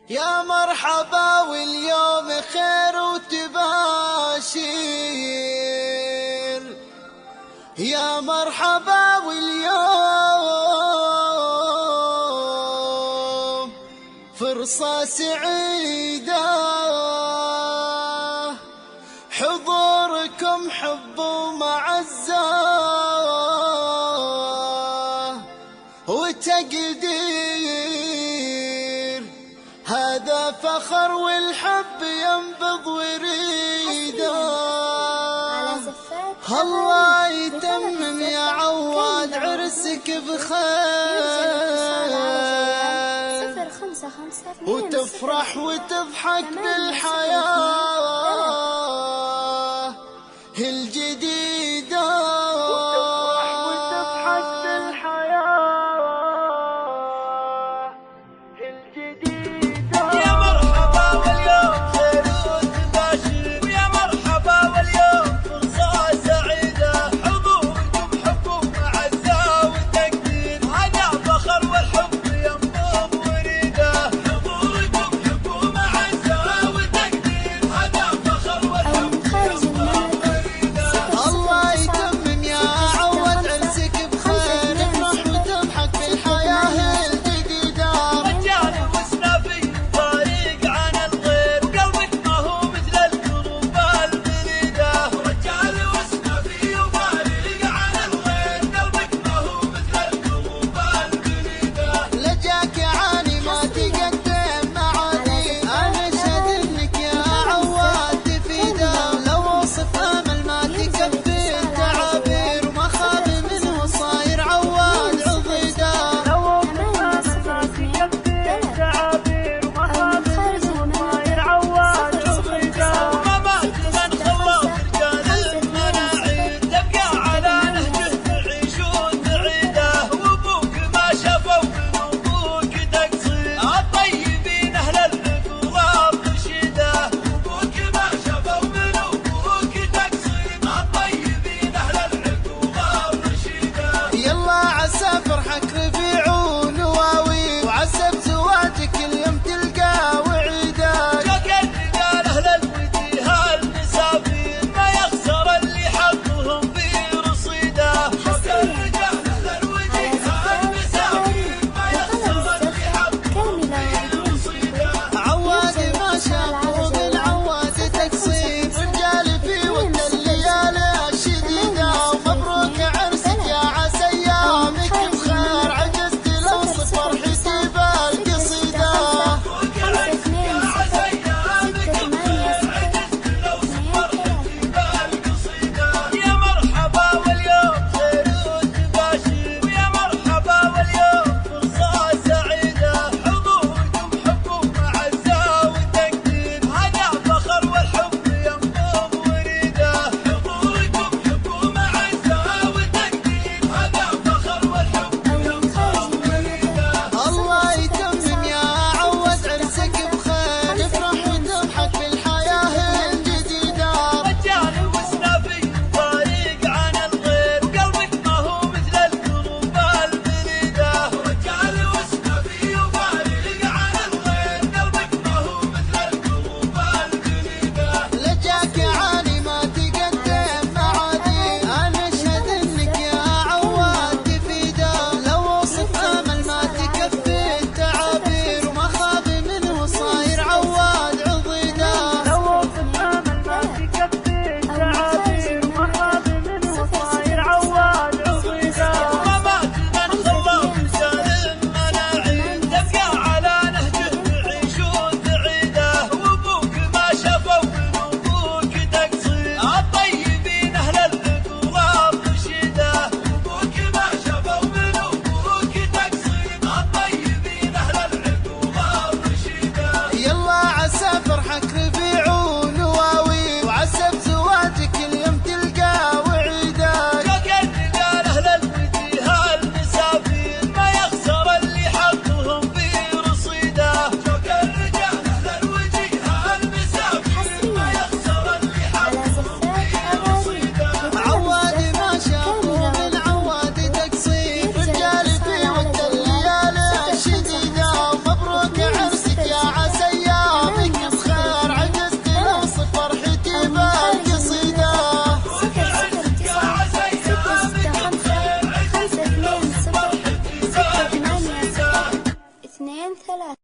يا مرحبا واليوم خير وتباشير، يا مرحبا واليوم فرصة سعيدة، حضوركم حب ومعزة وتقدير، هذا فخر والحب ينبض وريده. الله يتمم يا عواد عرسك بخير، وتفرح وتضحك بالحياة الجديدة، وتفرح وتضحك بالحياة الجديدة. يا مرحبا واليوم خير وتباشر، ويا مرحبا واليوم فرصة سعيدة، حضوركم حب ومعزة وتقدير، هذا فخر والحب ينبض وريده. حضوركم حب ومعزة وتقدير، هذا فخر والحب ينبض وريده. 3.